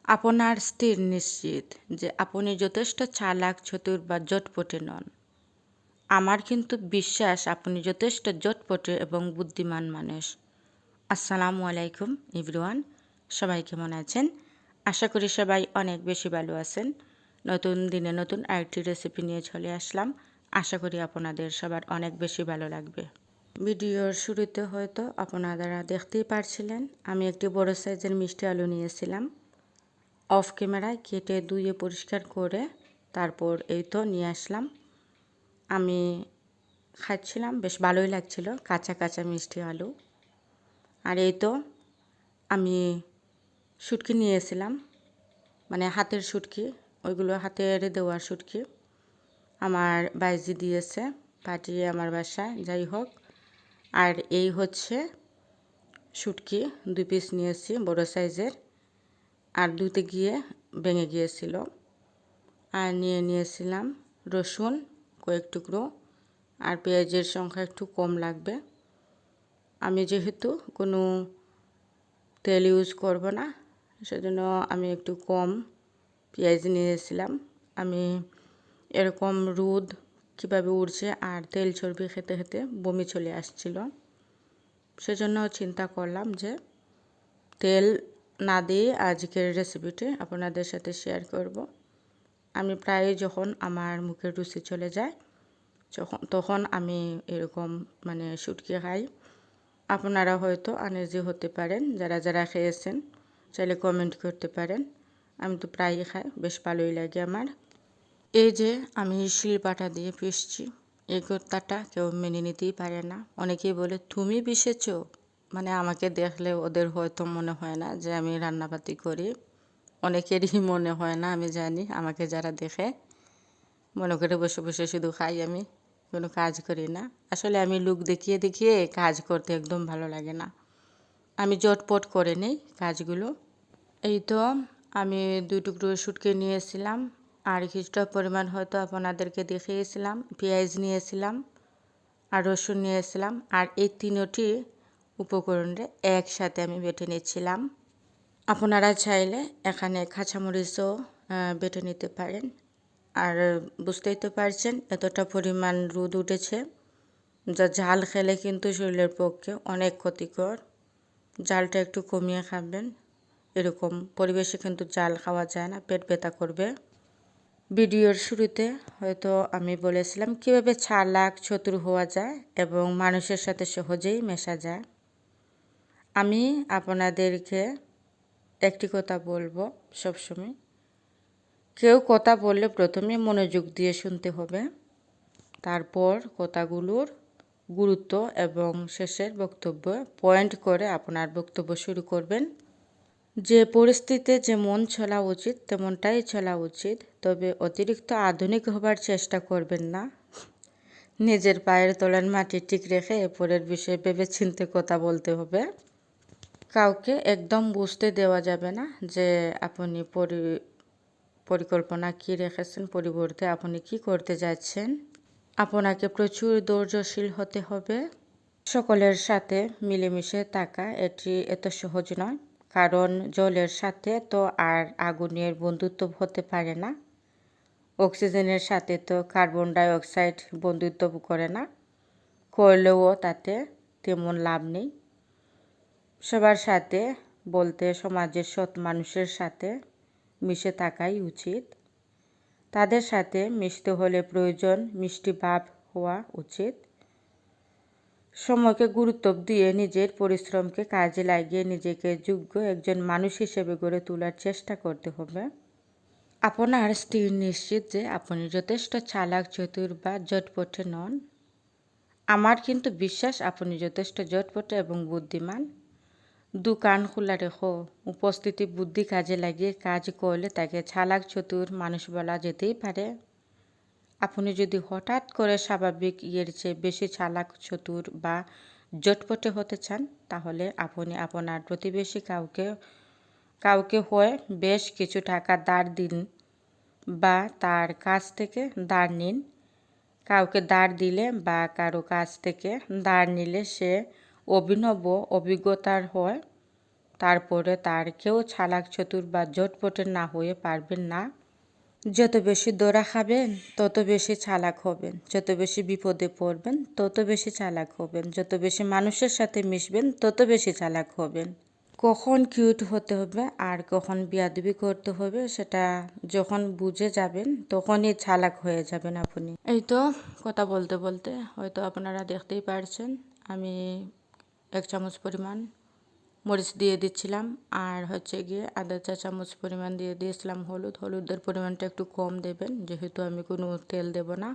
আপনার স্থির নিশ্চিত যে আপনি যথেষ্ট চালাক, চতুর বা জটপটে নন। আমার কিন্তু বিশ্বাস আপনি যথেষ্ট জটপটে এবং বুদ্ধিমান মানুষ। আসসালামু আলাইকুম এভরিওয়ান, সবাই কেমন আছেন? আশা করি সবাই অনেক বেশি ভালো আছেন। নতুন দিনে নতুন আরেকটি রেসিপি নিয়ে চলে আসলাম। আশা করি আপনাদের সবার অনেক বেশি ভালো লাগবে। ভিডিওর শুরুতে হয়তো আপনারা দেখতেই পারছিলেন আমি একটি বড় সাইজের মিষ্টি আলু নিয়েছিলাম। অফ ক্যামেরায় কেটে ধুয়ে পরিষ্কার করে তারপর এই তো নিয়ে আসলাম। আমি খাচ্ছিলাম, বেশ ভালোই লাগছিল, কাঁচা কাঁচা মিষ্টি আলু। আর এই তো আমি শুটকি নিয়েছিলাম, মানে হাতের শুটকি, ওইগুলো হাতের দেওয়া শুটকি আমার বাইজি দিয়েছে পাঠিয়ে আমার বাসায়, যাই হোক। আর এই হচ্ছে শুটকি, 2 পিস নিয়েছি বড় সাইজের, আর ধুতে গিয়ে ভেঙে গিয়েছিল। আর নিয়েছিলাম রসুন কয়েক টুকরো, আর পেঁয়াজের সংখ্যা একটু কম লাগবে। আমি যেহেতু কোনো তেল ইউজ করব না, সেজন্য আমি একটু কম পেঁয়াজ নিয়েছিলাম। আমি এরকম রোদ কীভাবে উঠছে আর তেল চর্বি খেতে খেতে বমি চলে আসছিল, সেজন্য চিন্তা করলাম যে তেল না দিয়ে আজকের রেসিপিটি আপনাদের সাথে শেয়ার করব। আমি প্রায় যখন আমার মুখের রুচি চলে যায় তখন আমি এরকম শুটকি খাই। আপনারা হয়তো আনইজি হতে পারেন, যারা খেয়েছেন চাইলে কমেন্ট করতে পারেন। আমি তো প্রায়ই খাই, বেশ ভালোই লাগে আমার। এই যে আমি শিলপাটা দিয়ে পিষছি, এই কথাটা কেউ মেনে নিতেই পারে না। অনেকেই বলে তুমি পিষেছো, আমাকে দেখলে ওদের হয়তো মনে হয় না যে আমি রান্নাবাতি করি। অনেকেরই মনে হয় না, আমি জানি। আমাকে যারা দেখে মনে করে বসে বসে শুধু খাই, আমি কোনো কাজ করি না। আসলে আমি লুক দেখিয়ে দেখিয়ে কাজ করতে একদম ভালো লাগে না, আমি জটপট করে নেই কাজগুলো। এই তো আমি 2 টুকরো শুটকি নিয়েছিলাম, আর কিছুটা পরিমাণ হয়তো আপনাদেরকে দেখিয়েছিলাম। পেঁয়াজ নিয়েছিলাম আর রসুন নিয়েছিলাম, আর এই তিনটি উপকরণে একসাথে আমি বেটে নিচ্ছিলাম। আপনারা চাইলে এখানে কাঁচামরিচও বেটে নিতে পারেন। আর বুঝতেই তো পারছেন এতটা পরিমাণ রোদ উঠেছে, যা ঝাল খেলে কিন্তু শরীরের পক্ষে অনেক ক্ষতিকর। ঝালটা একটু কমিয়ে খাবেন, এরকম পরিবেশে কিন্তু ঝাল খাওয়া যায় না, পেট ব্যথা করবে। ভিডিওর শুরুতে হয়তো আমি বলেছিলাম কীভাবে চালাক চতুর হওয়া যায় এবং মানুষের সাথে সহজেই মেশা যায়। আমি আপনাদেরকে একটি কথা বলবো সবসময়, কেউ কথা বললে প্রথমে মনোযোগ দিয়ে শুনতে হবে, তারপর কথাগুলোর গুরুত্ব এবং শেষের বক্তব্য পয়েন্ট করে আপনার বক্তব্য শুরু করবেন। যে পরিস্থিতিতে যেমন চলা উচিত তেমনটাই চলা উচিত, তবে অতিরিক্ত আধুনিক হবার চেষ্টা করবেন না। নিজের পায়ের তলার মাটি ঠিক রেখে পরের বিষয়ে ভেবেচিন্তে কথা বলতে হবে। কাউকে একদম বুঝতে দেওয়া যাবে না যে আপনি পরিকল্পনা কী রেখেছেন, পরিবর্তে আপনি কি করতে যাচ্ছেন। আপনাকে প্রচুর ধৈর্যশীল হতে হবে। সকলের সাথে মিলেমিশে থাকা এটি এত সহজ নয়, কারণ জলের সাথে তো আর আগুনের বন্ধুত্ব হতে পারে না। অক্সিজেনের সাথে তো কার্বন ডাই অক্সাইড বন্ধুত্ব করে না, করলেও তাতে তেমন লাভ নেই। সবার সাথে বলতে সমাজের সৎ মানুষের সাথে মিশে থাকাই উচিত। তাদের সাথে মিশতে হলে প্রয়োজন মিষ্টি ভাব হওয়া উচিত। সময়কে গুরুত্ব দিয়ে নিজের পরিশ্রমকে কাজে লাগিয়ে নিজেকে যোগ্য একজন মানুষ হিসেবে গড়ে তোলার চেষ্টা করতে হবে। আপনার স্থির নিশ্চিত যে আপনি যথেষ্ট চালাক, চতুর বা জটপটে নন। আমার কিন্তু বিশ্বাস আপনি যথেষ্ট জটপটে এবং বুদ্ধিমান। কান খোলা রেখো, উপস্থিতি বুদ্ধি কাজে লাগিয়ে কাজ করলে তাকে চালাক চতুর মানুষ বলা যেতেই পারে। আপনি যদি হঠাৎ করে স্বাভাবিক চেয়ে বেশি চালাক চতুর বা জটপটে হতে চান, তাহলে আপনি আপনার প্রতিবেশী কাউকে হয়ে বেশ কিছু টাকা ধার দিন বা তার কাছ থেকে ধার নিন। কাউকে ধার দিলে বা কারো কাছ থেকে ধার নিলে সে অভিনব অভিজ্ঞতার হয়, তারপরে তার কেউ চালাক চতুর বা জটপটে না হয়ে পারবেন না। যত বেশি দৌড়া খাবেন তত বেশি চালাক হবেন, যত বেশি বিপদে পড়বেন তত বেশি চালাক হবেন, যত বেশি মানুষের সাথে মিশবেন তত বেশি চালাক হবেন। কখন কিউট হতে হবে আর কখন বেয়াদবি করতে হবে সেটা যখন বুঝে যাবেন তখনই চালাক হয়ে যাবেন আপনি। এই তো কথা বলতে বলতে হয়তো আপনারা দেখতেই পারছেন আমি 1 চামচ পরিমাণ মরিচ দিয়ে দিচ্ছিলাম, আর হচ্ছে গিয়ে আধা চা চামচ পরিমাণ দিয়ে দিয়েছিলাম হলুদের পরিমাণটা একটু কম দেবেন যেহেতু আমি কোনো তেল দেব না।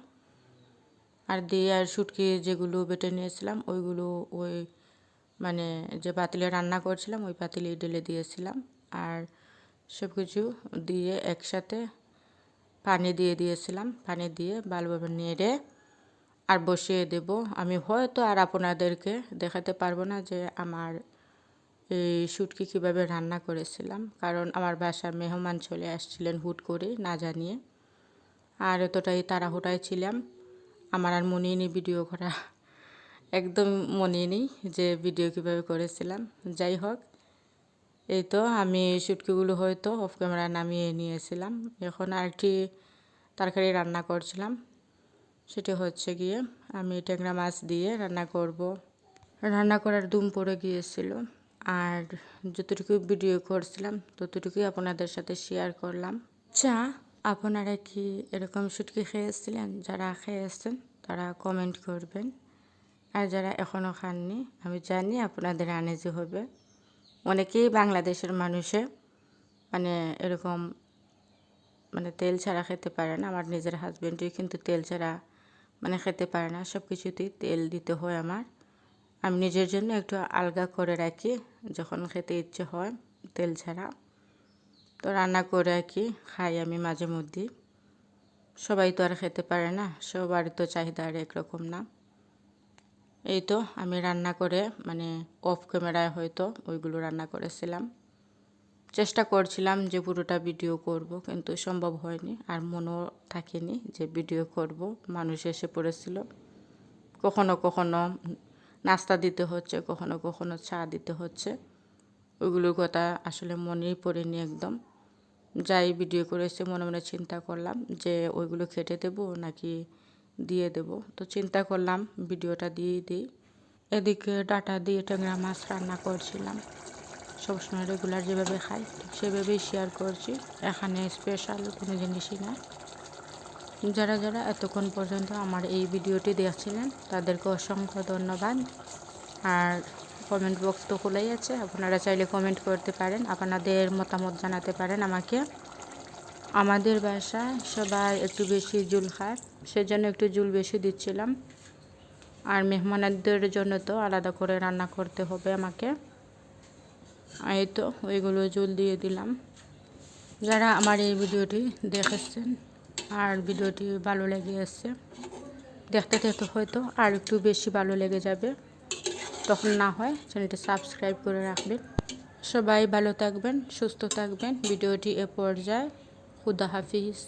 আর দিয়ে আর শুটকি যেগুলো বেটে নিয়েছিলাম ওইগুলো ওই মানে যে পাতিলে রান্না করছিলাম ওই পাতিলে ঢেলে দিয়েছিলাম, আর সব কিছু দিয়ে একসাথে পানি দিয়ে দিয়েছিলাম। পানি দিয়ে ভালোভাবে নেড়ে আর বসিয়ে দেব। আমি হয়তো আর আপনাদেরকে দেখাতে পারবো না যে আমার এই শুটকি কীভাবে রান্না করেছিলাম, কারণ আমার বাসায় মেহমান চলে আসছিলেন হুট করে না জানিয়ে, আর এতটাই তাড়াহুড়ায় ছিলাম আমার আর মনেই নেই ভিডিও করা, একদম মনে নেই যে ভিডিও কীভাবে করেছিলাম। যাই হোক, এই তো আমি শুটকিগুলো হয়তো অফ ক্যামেরা নামিয়ে নিয়েছিলাম। এখন আরেকটি তরকারি রান্না করছিলাম, সেটা হচ্ছে গিয়ে আমি ট্যাংরা মাছ দিয়ে রান্না করব। রান্না করার দুম পড়ে গিয়েছিল, আর যতটুকু ভিডিও করছিলাম ততটুকুই আপনাদের সাথে শেয়ার করলাম। আচ্ছা, আপনারা কি এরকম শুটকি খেয়েছিলেন? যারা খেয়েছেন তারা কমেন্ট করবেন, আর যারা এখনও খাননি আমি জানি আপনাদের আনেজি হবে। অনেকেই বাংলাদেশের মানুষে মানে এরকম মানে তেল ছাড়া খেতে পারে না। আমার নিজের হাজব্যান্ডই কিন্তু তেল ছাড়া মানে খেতে পারে না, সব কিছুতেই তেল দিতে হয় আমার। আমি নিজের জন্য একটু আলগা করে রাখি যখন খেতে ইচ্ছে হয় তেল ছাড়া, তো রান্না করে রাখি খাই আমি মাঝে মধ্যে। সবাই তো আর খেতে পারে না, সবার তো চাহিদা আর একরকম না। এই তো আমি রান্না করে মানে অফ ক্যামেরায় হয়তো ওইগুলো রান্না করেছিলাম। চেষ্টা করছিলাম যে পুরোটা ভিডিও করব, কিন্তু সম্ভব হয়নি, আর মনও থাকেনি যে ভিডিও করব। মানুষ এসে পড়েছিল, কখনো কখনো নাস্তা দিতে হচ্ছে, কখনো কখনো চা দিতে হচ্ছে, ওইগুলোর কথা আসলে মনেই পড়েনি একদম। যাই ভিডিও করেছে মনে মনে চিন্তা করলাম যে ওইগুলো খেটে দেব নাকি দিয়ে দেব, তো চিন্তা করলাম ভিডিওটা দিয়েই দিই। এদিকে ডাটা দিয়ে ট্যাংরা মাছ রান্না করছিলাম, সবসময় রেগুলার যেভাবে খাই ঠিক সেভাবেই শেয়ার করছি, এখানে স্পেশাল কোনো জিনিসই না। যারা যারা এতক্ষণ পর্যন্ত আমার এই ভিডিওটি দেখছিলেন তাদেরকে অসংখ্য ধন্যবাদ। আর কমেন্ট বক্স তো খোলাই আছে, আপনারা চাইলে কমেন্ট করতে পারেন, আপনাদের মতামত জানাতে পারেন আমাকে। আমাদের বাসায় সবাই একটু বেশি ঝোল খায়, সেজন্য একটু ঝোল বেশি দিচ্ছিলাম। আর মেহমানদের জন্য তো আলাদা করে রান্না করতে হবে আমাকে। এই তো ওইগুলো ঝোল দিয়ে দিলাম। যারা আমার এই ভিডিওটি দেখেছেন আর ভিডিওটি ভালো লেগে এসছে, দেখতে দেখতে হয়তো আর একটু বেশি ভালো লেগে যাবে, তখন না হয় চ্যানেলটি সাবস্ক্রাইব করে রাখবেন। সবাই ভালো থাকবেন, সুস্থ থাকবেন। ভিডিওটি এ পর্যায়ে খুদা হাফিজ।